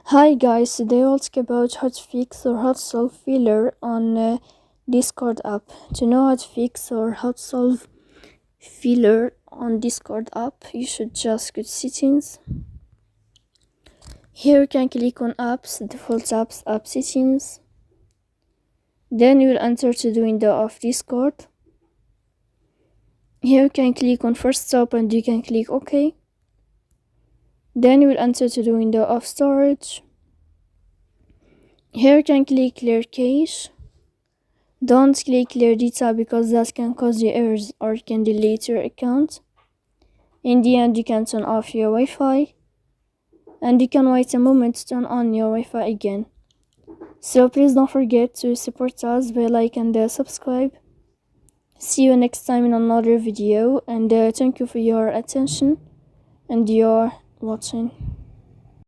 Hi guys, today we'll talk about how to fix or how to solve failure on Discord app. To know how to fix or how to solve failure on Discord app, you should just go to settings. Here you can click on apps, default apps, app settings. Then you will enter to the window of Discord. Here you can click on first stop and you can click OK. Then you will enter to the window of storage. Here you can click clear cache. Don't click clear data because that can cause you errors or can delete your account. In the end, you can turn off your Wi-Fi and you can wait a moment to turn on your Wi-Fi again. So please don't forget to support us by like and subscribe. See you next time in another video, and thank you for your attention and your watching.